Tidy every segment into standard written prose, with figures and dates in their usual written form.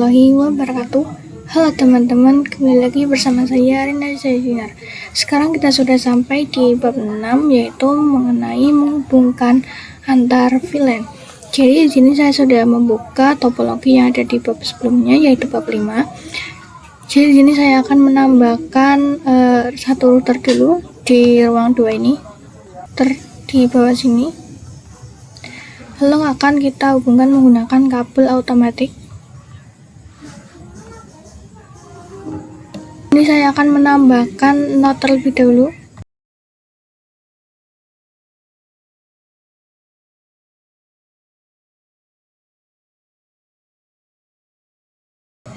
warahmatullahi wabarakatuh. Halo teman-teman, kembali lagi bersama saya Rina Zaidinar. Sekarang kita sudah sampai di bab 6, yaitu mengenai menghubungkan antar VLAN. Jadi di sini saya sudah membuka topologi yang ada di bab sebelumnya, yaitu bab 5. Jadi di sini saya akan menambahkan satu router dulu di ruang 2 ini, di bawah sini. Lalu akan kita hubungkan menggunakan kabel automatik. Ini saya akan menambahkan node terlebih dahulu.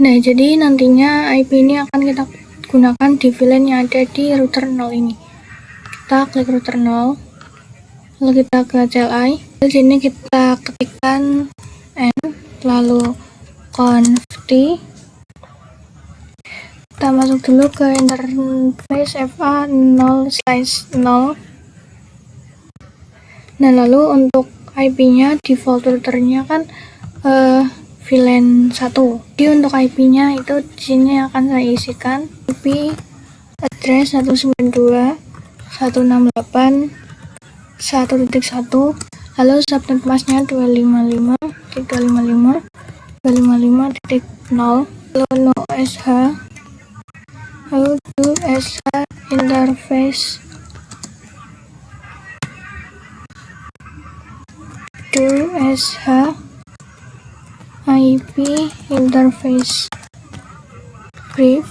Nah, jadi nantinya IP ini akan kita gunakan di VLAN yang ada di router 0 ini. Kita klik router 0, lalu kita ke CLI. Di sini kita ketikkan n, lalu conft. Kita masuk dulu ke interface FA 0/0. Nah, lalu untuk IP-nya default routernya kan VLAN 1. Jadi untuk IP-nya itu di sini akan saya isikan IP address 192.168.1.1, lalu subnet masknya 255.255.255.0, lalu no SH, lalu do SH interface, do SH IP interface brief.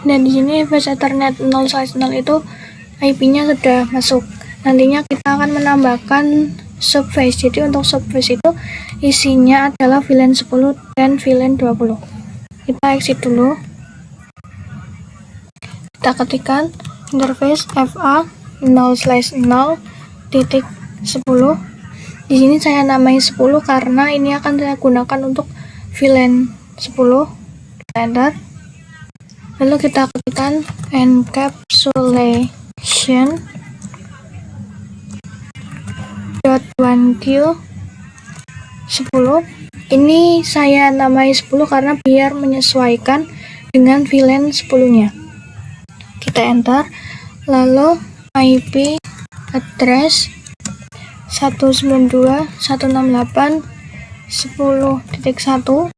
Dan di sini base Ethernet 0/0 itu IP-nya sudah masuk. Nantinya kita akan menambahkan subphase. Jadi untuk subphase itu isinya adalah VLAN 10 dan VLAN 20. Kita exit dulu. Kita ketikkan interface FA 0/0.10. Di sini saya namai 10 karena ini akan saya gunakan untuk VLAN 10. Kita enter. Lalu kita ketikkan encapsulation .1q 10. Ini saya namai 10 karena biar menyesuaikan dengan VLAN 10-nya. Kita enter. Lalu IP address 192.168.10.1,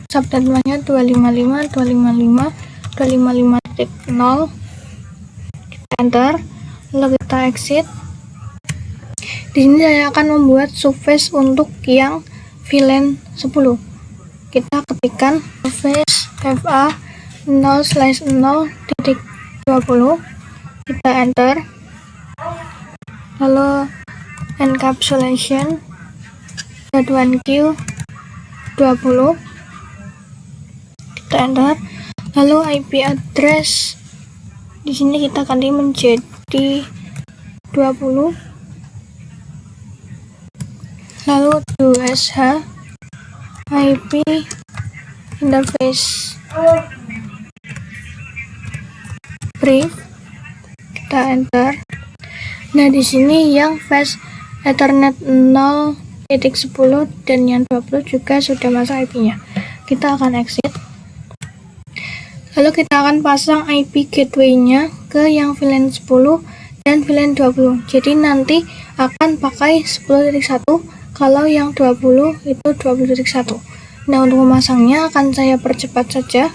subnet masknya 255.255.255.0. Kita enter. Lalu kita exit. Di sini saya akan membuat subphase untuk yang VLAN 10. Kita ketikkan subphase FA 0/0.20. Kita enter. Lalu encapsulation .1q 20. Kita enter. Lalu IP address di sini kita ganti menjadi 20. Lalu do SH IP interface brief. Kita enter. Nah, di sini yang fast Ethernet 0.10 dan yang 20 juga sudah masuk IP-nya. Kita akan exit. Lalu kita akan pasang IP gateway-nya ke yang VLAN 10 dan VLAN 20. Jadi nanti akan pakai 10.1, kalau yang 20 itu 20.1. Nah, untuk memasangnya akan saya percepat saja.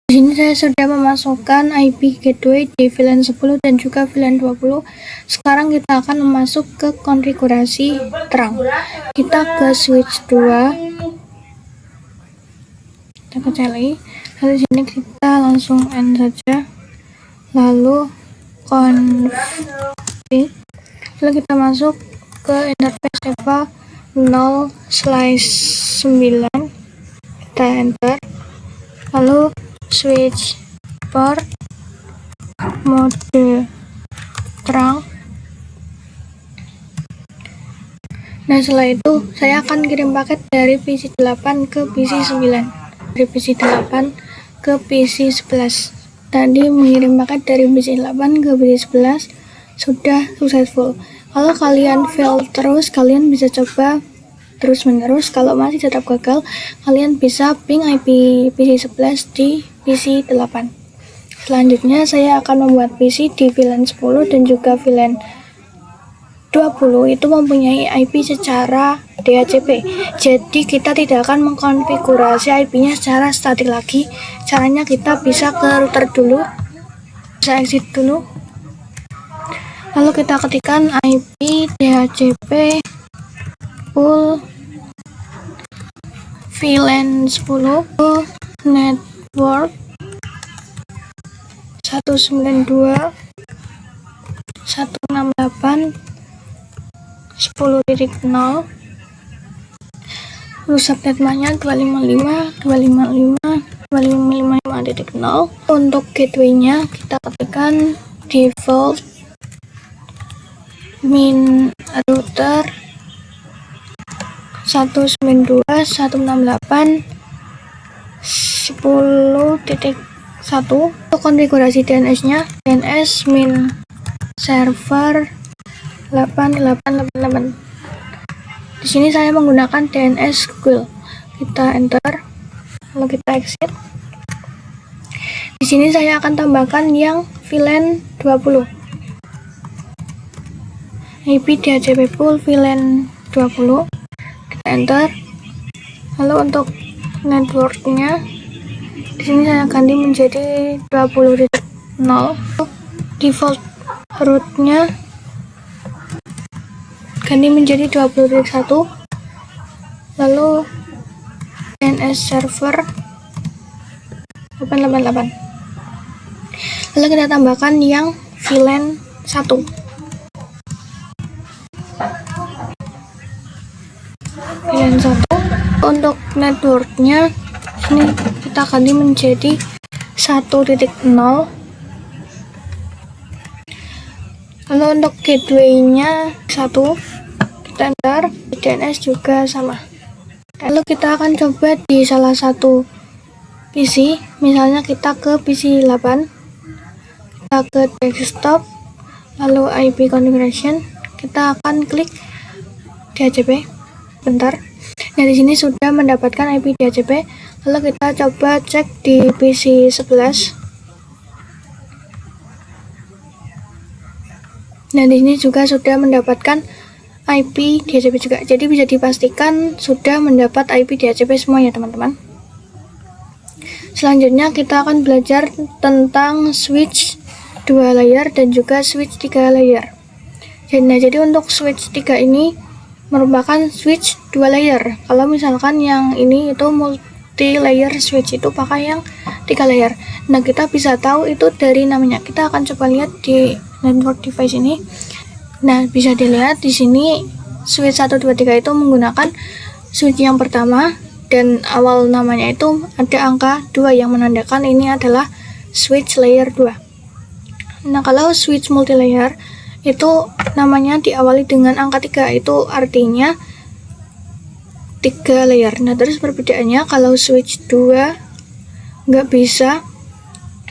Di sini saya sudah memasukkan IP gateway di VLAN 10 dan juga VLAN 20. Sekarang kita akan masuk ke konfigurasi terang. Kita ke switch 2. Kita ke CLI. Lalu di sini kita langsung N saja. Lalu config. Lalu kita masuk ke interface FA 0/9. Kita enter. Lalu switch port mode terang. Nah, setelah itu saya akan kirim paket dari PC 8 ke PC 9, dari PC 8 ke PC 11. Tadi mengirim paket dari PC 8 ke PC 11 sudah successful. Kalau kalian fail terus, kalian bisa coba terus menerus. Kalau masih tetap gagal, kalian bisa ping IP PC 11 di PC 8. Selanjutnya saya akan membuat PC di VLAN 10 dan juga VLAN 20 itu mempunyai IP secara DHCP. Jadi kita tidak akan mengkonfigurasi IP-nya secara statik lagi. Caranya kita bisa ke router dulu, bisa exit dulu. Lalu kita ketikkan IP DHCP full VLAN 10 network 192.168.10.0. Lalu subnetnya 255.255.255.0. Untuk gateway-nya kita ketikkan default min router 192.168.10.1. Untuk konfigurasi DNS-nya, DNS min server 8888. Di sini saya menggunakan DNS Google. Kita enter, lalu kita exit. Di sini saya akan tambahkan yang VLAN 20. IP DHCP full VLAN 20. Kita enter. Lalu untuk networknya, di sini saya ganti menjadi 20.0. Default rootnya ganti menjadi 20.1. Lalu DNS server 888. Lalu kita tambahkan yang VLAN 1. VLAN 1. Untuk networknya ini kita ganti menjadi 1.0. Lalu untuk gateway-nya 1, kita enter. DNS juga sama. Lalu kita akan coba di salah satu PC, misalnya kita ke PC 8, kita ke desktop, lalu IP configuration, kita akan klik DHCP. Bentar. Nah, di sini sudah mendapatkan IP DHCP. Lalu kita coba cek di PC 11. Nah, di sini juga sudah mendapatkan IP DHCP juga. Jadi bisa dipastikan sudah mendapat IP DHCP semua ya, teman-teman. Selanjutnya kita akan belajar tentang switch 2 layer dan juga switch 3 layer. Jadi untuk switch 3 ini merupakan switch 2 layer. Kalau misalkan yang ini itu multi layer switch, itu pakai yang 3 layer. Nah, kita bisa tahu itu dari namanya. Kita akan coba lihat di network device ini. Nah, bisa dilihat di sini switch 1 2 3 itu menggunakan switch yang pertama, dan awal namanya itu ada angka 2 yang menandakan ini adalah switch layer 2. Nah, kalau switch multi layer itu namanya diawali dengan angka 3, itu artinya 3 layer. Nah, terus perbedaannya kalau switch 2 nggak bisa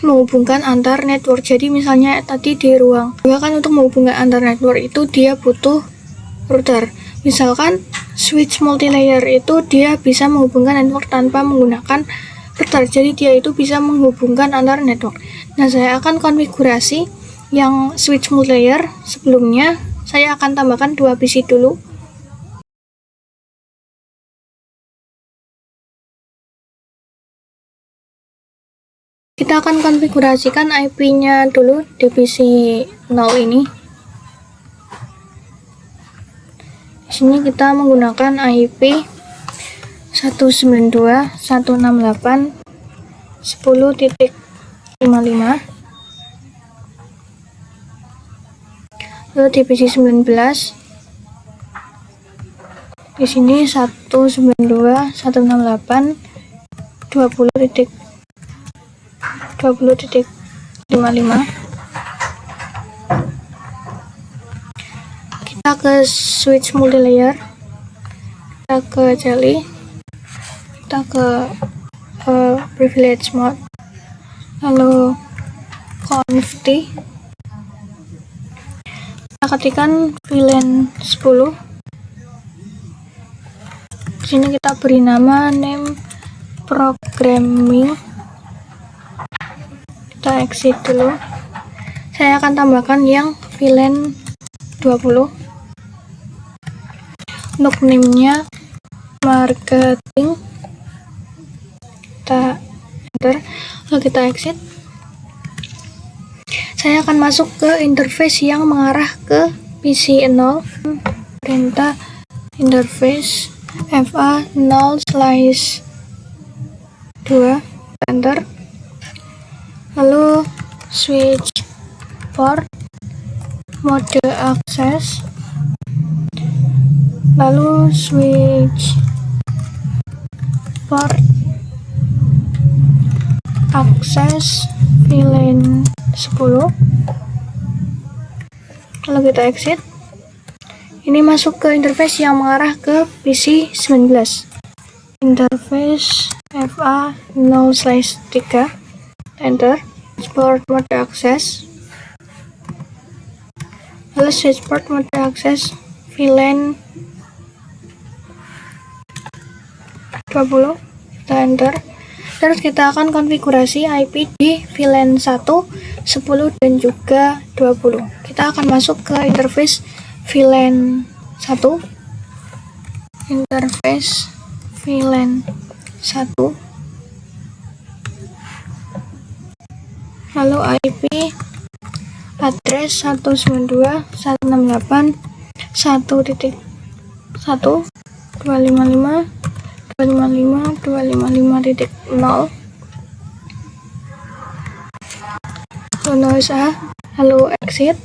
menghubungkan antar network. Jadi misalnya tadi di ruang 2 kan untuk menghubungkan antar network itu dia butuh router. Misalkan switch multi layer itu dia bisa menghubungkan network tanpa menggunakan router. Jadi dia itu bisa menghubungkan antar network. Nah, saya akan konfigurasi yang switch multi layer. Sebelumnya saya akan tambahkan 2 PC dulu. Kita akan konfigurasikan IP-nya dulu di PC 0 ini. Di sini kita menggunakan IP 192.168.10.55. Lalu di PC 19 di sini 192.20.20.55. Kita ke switch multi layer, kita ke jelly, kita ke privilege mode. lalu conft, kita ketikkan VLAN 10. Di sini kita beri nama name programming. Kita exit dulu. Saya akan tambahkan yang VLAN 20. Untuk name-nya marketing. Kita enter, lalu kita exit. Saya akan masuk ke interface yang mengarah ke PC 0. Perintah interface fa0/2, enter. Lalu switch port, mode akses, lalu switch port akses VLAN 10, lalu kita exit. Ini masuk ke interface yang mengarah ke PC 19. Interface fa0/3, enter. Port mode akses, lalu switch port mode akses VLAN 20, kita enter. Terus kita akan konfigurasi IP di VLAN 1, 10, dan juga 20. Kita akan masuk ke interface VLAN 1, interface VLAN 1, lalu IP address 192.168.1.255.255.255.0, lalu usaha, lalu exit.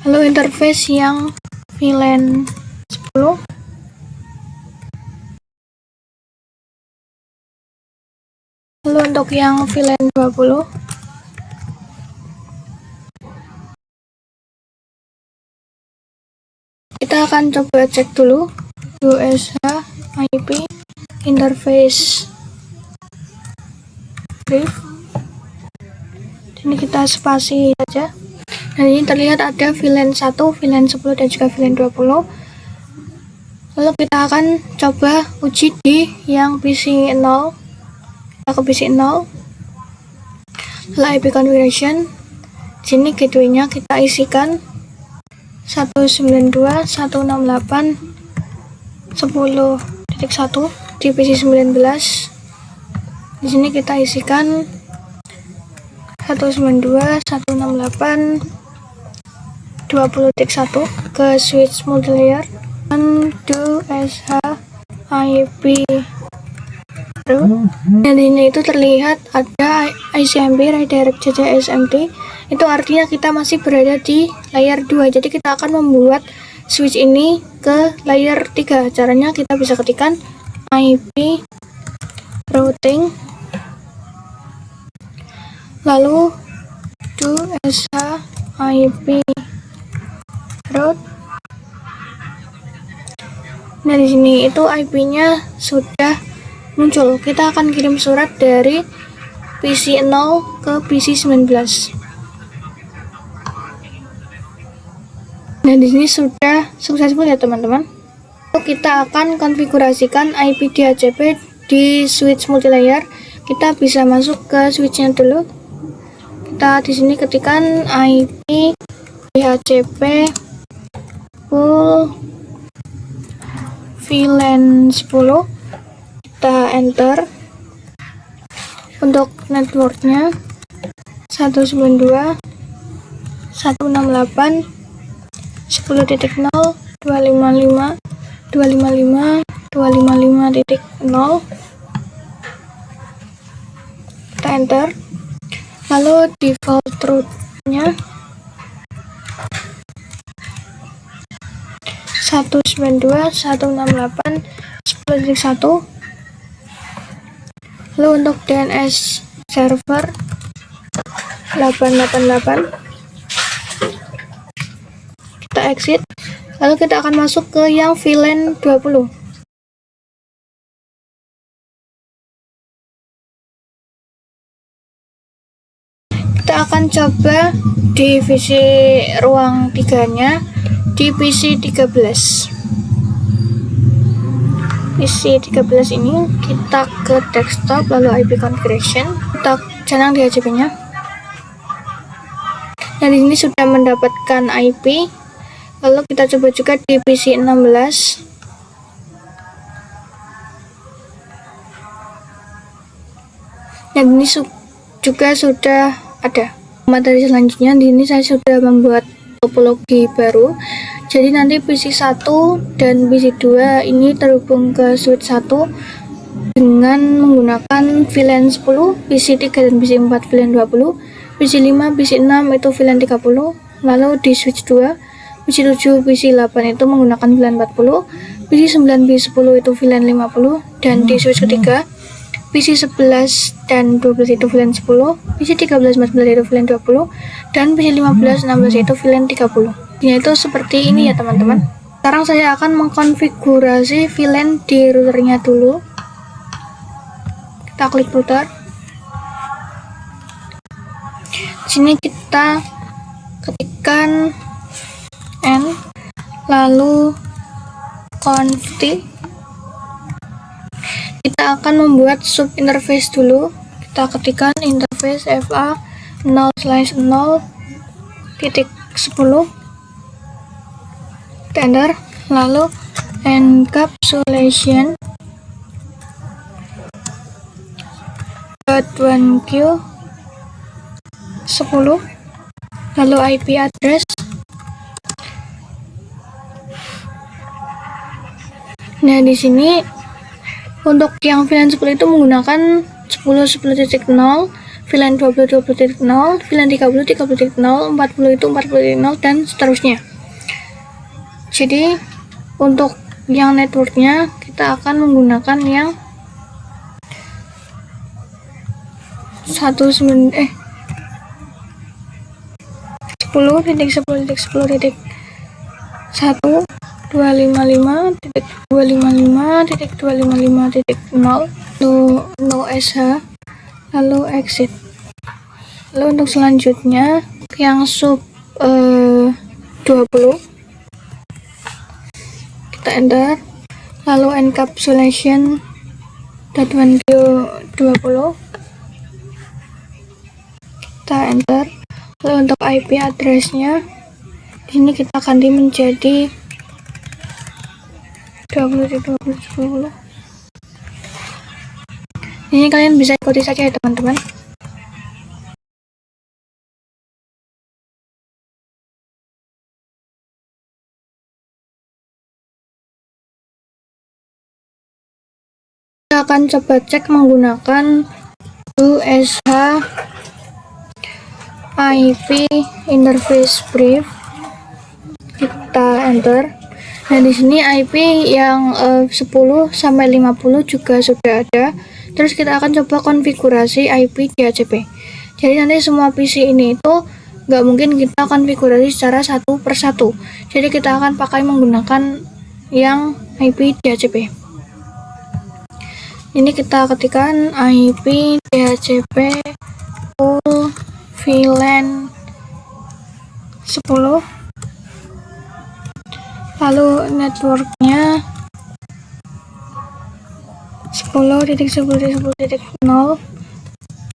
Lalu interface yang VLAN 10, lalu untuk yang VLAN 20, kita akan coba cek dulu USH IP interface brief. Ini kita spasi saja. Nah, ini terlihat ada VLAN 1, VLAN 10, dan juga VLAN 20. Lalu kita akan coba uji di yang PC 0. Kita ke PC 0. Lalu IP configuration. Di sini gateway-nya kita isikan 192.168.10.1 di PC 19. Di sini kita isikan 192.168.20.1 ke switch multilayer do SH IP root. Dan ini itu terlihat ada ICMP redirect JJ SMT. Itu artinya kita masih berada di layer 2. Jadi kita akan membuat switch ini ke layer 3. Caranya kita bisa ketikkan IP routing, lalu do SH IP route. Nah, di sini itu IP-nya sudah muncul. Kita akan kirim surat dari PC 0 ke PC 19. Nah, di sini sudah successful ya teman-teman. Kita akan konfigurasikan IP DHCP di switch multilayer. Kita bisa masuk ke switchnya dulu. Kita di sini ketikkan IP DHCP full VLAN 10. Kita enter. Untuk networknya 192.168.255.255.255.0. Kita enter. Lalu default route-nya 192.168.10.1. Lalu untuk DNS server 888. Kita exit. Lalu kita akan masuk ke yang VLAN 20. Kita akan coba divisi ruang 3-nya di PC 13. PC 13 ini kita ke desktop, lalu IP configuration, kita canang di HCP-nya. Nah, di sini sudah mendapatkan IP. Lalu kita coba juga di PC 16. Nah, ini juga sudah ada. Materi selanjutnya, di sini saya sudah membuat topologi baru. Jadi nanti PC 1 dan PC 2 ini terhubung ke switch 1 dengan menggunakan VLAN 10, PC 3 dan PC 4 VLAN 20, PC 5, PC 6 itu VLAN 30, lalu di switch 2, PC 7, PC 8 itu menggunakan VLAN 40, PC 9, PC 10 itu VLAN 50, dan di switch ketiga, PC 11 dan 12 itu VLAN 10, PC 13, 14 itu VLAN 20, dan PC 15, 16 itu VLAN 30. Itu seperti ini ya teman-teman. Sekarang saya akan mengkonfigurasi VLAN di routernya dulu. Kita klik router. Di sini kita ketikkan n, lalu config. Kita akan membuat sub interface dulu. Kita ketikkan interface fa 0/0.10 enter, lalu encapsulation .1q 10, lalu IP address. Nah, di sini untuk yang VLAN 10 itu menggunakan 10.10.0, VLAN 20.20.0, VLAN 30 30.0, 40 itu 40.0 dan seterusnya. Jadi untuk yang networknya kita akan menggunakan yang 10.10.10.1.255.255.255.0 no sh, lalu exit. Lalu untuk selanjutnya yang sub 20 kita enter, lalu encapsulation .1q 20 kita enter, lalu untuk IP addressnya di sini kita ganti menjadi 20.20.10. Ini kalian bisa ikuti saja ya teman-teman. Kita akan coba cek menggunakan USH IP interface brief. Kita enter. Nah, di sini IP yang 10 sampai 50 juga sudah ada. Terus kita akan coba konfigurasi IP di HCP. Jadi nanti semua PC ini itu nggak mungkin kita konfigurasi secara satu persatu. Jadi kita akan pakai menggunakan yang IP di HCP. Ini kita ketikkan IP DHCP full VLAN 10, lalu networknya 10.10.10.0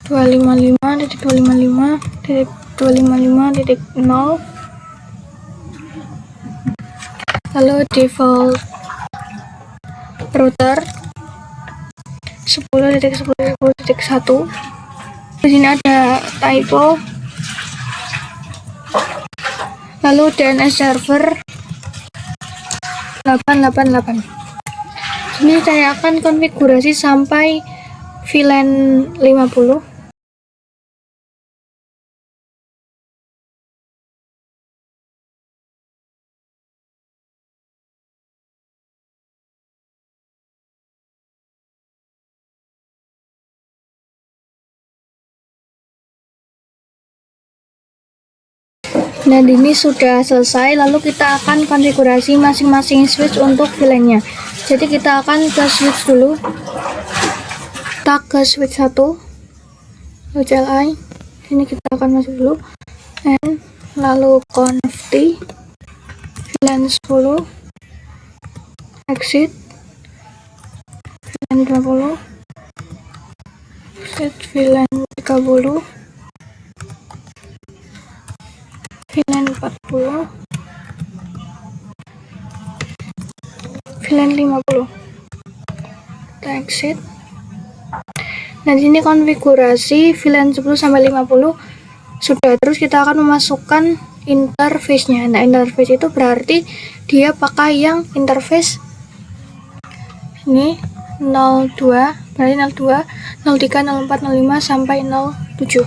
255.255.255.0, lalu default router 10.10.10.1. Di sini ada typo, lalu DNS server 888. Ini saya akan konfigurasi sampai VLAN 50. Nah, ini sudah selesai, lalu kita akan konfigurasi masing-masing switch untuk VLAN-nya. Jadi kita akan ke switch dulu. Kita ke switch 1 CLI. Sini kita akan masuk dulu and lalu conv t VLAN 10 exit VLAN 20 exit VLAN 30 VLAN 40 VLAN 50 kita exit. Nah, di sini konfigurasi VLAN 10 sampai 50 sudah. Terus kita akan memasukkan interface-nya. Nah, interface itu berarti dia pakai yang interface ini 02, berarti 02, 03, 04, 05 sampai 07.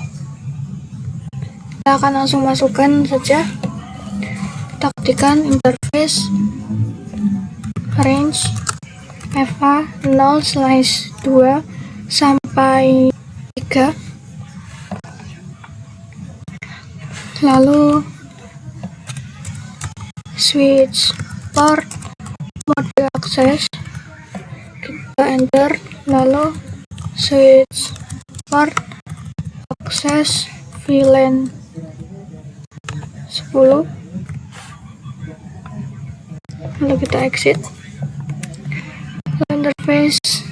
Kita akan langsung masukkan saja. Kita ketikkan interface range FA 0/2 sampai 3, lalu switch port mode akses, kita enter, lalu switch port akses VLAN 10, lalu kita exit. Interface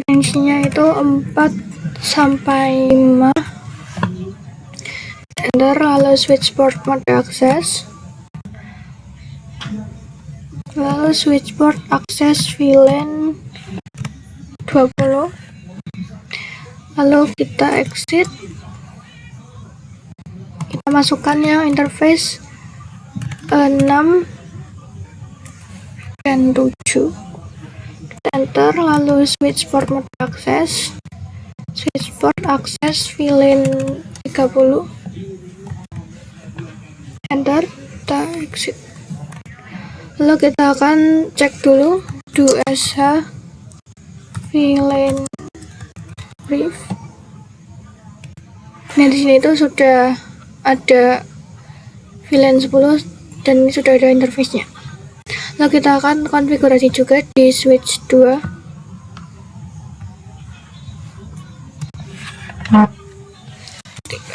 range-nya itu 4 sampai 5, enter, lalu switch port mode akses, lalu switch port akses VLAN 20, lalu kita exit. Kita masukkan yang interface 6 dan 7, enter, lalu switch port mode akses, switch port akses VLAN 30, enter, kita exit. Lalu kita akan cek dulu do sh VLAN brief. Nah, di sini itu sudah ada VLAN 10 dan ini sudah ada interface-nya. Lalu kita akan konfigurasi juga di switch 2.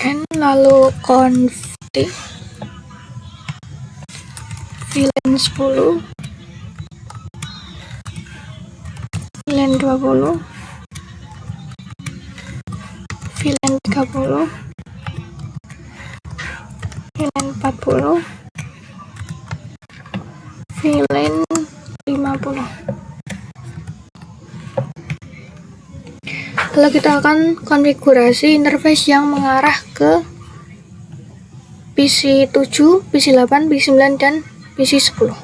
N, lalu conv t VLAN 10, VLAN 20, VLAN 30, VLAN 40, VLAN 50. Lalu kita akan konfigurasi interface yang mengarah ke PC 7, PC 8, PC 9, dan PC 10.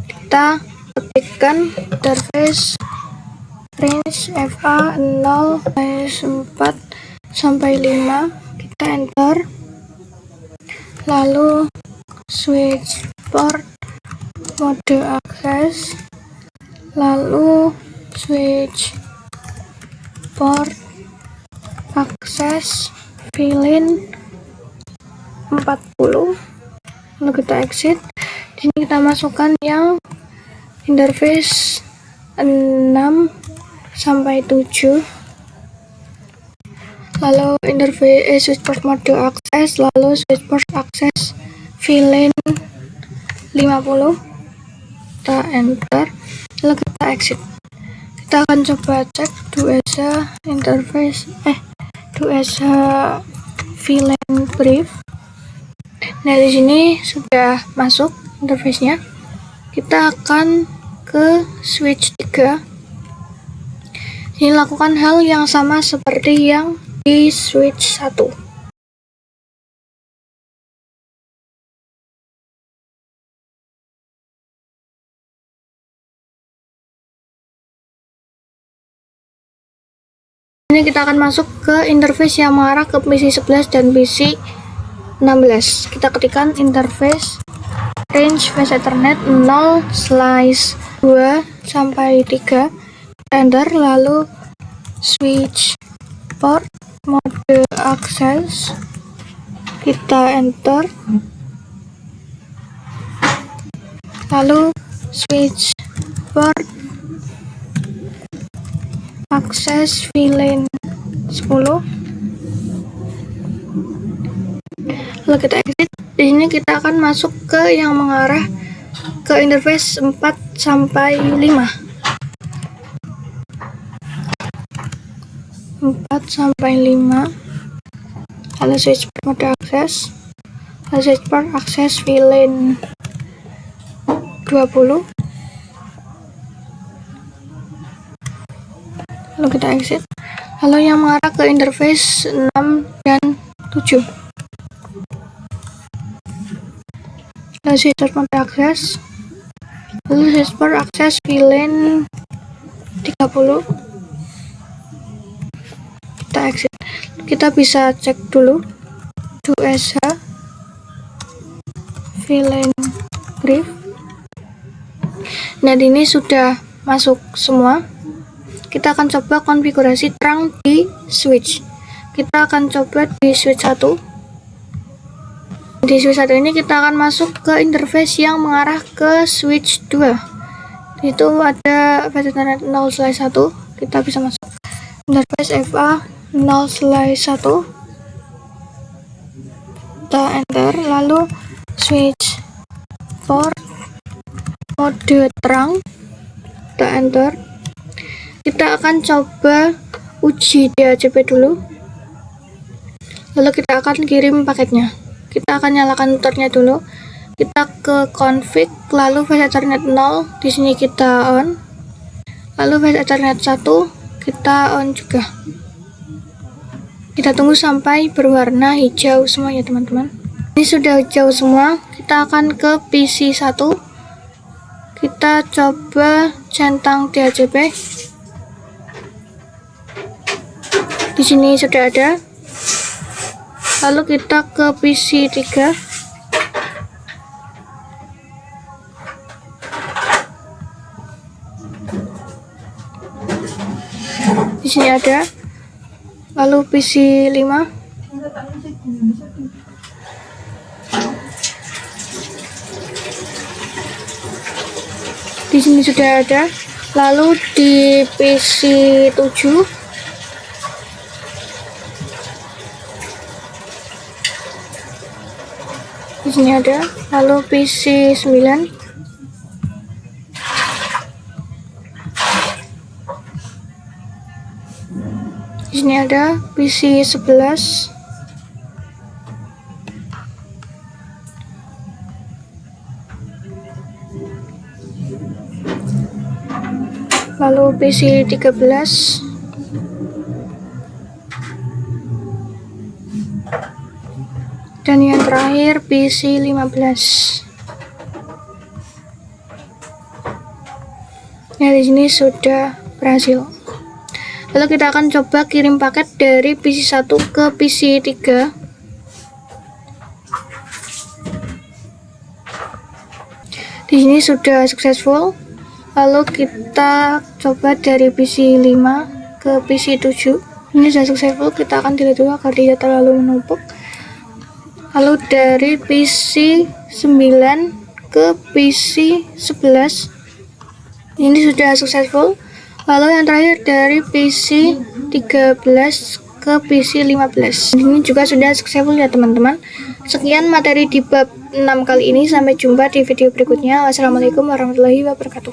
Kita ketikkan interface range FA 0/4 sampai 5, kita enter, lalu switch port mode akses, lalu switch port akses VLAN 40, lalu kita exit. Di sini kita masukkan yang interface 6 sampai 7, lalu interface switch port mode akses, lalu switch port akses VLAN 50, kita enter, lalu kita exit. Kita akan coba cek do sh interface do sh VLAN brief. Nah, di sini sudah masuk interface-nya. Kita akan ke switch 3. Ini lakukan hal yang sama seperti yang di switch 1. Ini kita akan masuk ke interface yang mengarah ke PC 11 dan PC 16. Kita ketikkan interface range flash ethernet 0/2 sampai 3, enter, lalu switch port mode akses, kita enter, lalu switch port akses VLAN 10, Lalu kita exit. Di sini kita akan masuk ke yang mengarah ke interface 4 sampai 5. 4 sampai 5. Lalu switch mode akses. Lalu switch port akses VLAN 20. Lalu kita exit. Lalu yang mengarah ke interface 6 dan 7. Lalu switch mode akses. Lalu switch port akses VLAN 30. Kita exit. Kita bisa cek dulu 2SH VLAN brief. Nah, ini sudah masuk semua. Kita akan coba konfigurasi terang di switch. Kita akan coba di switch 1. Di switch 1 ini kita akan masuk ke interface yang mengarah ke switch 2. Itu ada Ethernet 0/1. Kita bisa masuk interface FA 0/1. Kita enter, lalu switch port mode terang, kita enter. Kita akan coba uji DHCP dulu, lalu kita akan kirim paketnya. Kita akan nyalakan routernya dulu. Kita ke config, lalu fast ethernet 0, di sini kita on. Lalu fast ethernet 1 kita on juga. Kita tunggu sampai berwarna hijau semua ya teman-teman. Ini sudah hijau semua. Kita akan ke PC 1. Kita coba centang DHCP. Di sini sudah ada. Lalu kita ke PC 3. Di sini ada. Lalu PC 5. Di sini sudah ada. Lalu di PC 7. Di sini ada. Lalu PC 9. Di sini ada PC 11. Lalu PC 13. Dan yang terakhir PC 15. Nah, di sini sudah berhasil. Lalu kita akan coba kirim paket dari PC 1 ke PC 3. Di sini sudah successful. Lalu kita coba dari PC 5 ke PC 7. Ini sudah successful. Kita akan delete dulu agar tidak terlalu menumpuk. Lalu dari PC 9 ke PC 11. Ini sudah successful. Lalu yang terakhir dari PC 13 ke PC 15. Ini juga sudah successful ya teman-teman. Sekian materi di bab 6 kali ini. Sampai jumpa di video berikutnya. Wassalamualaikum warahmatullahi wabarakatuh.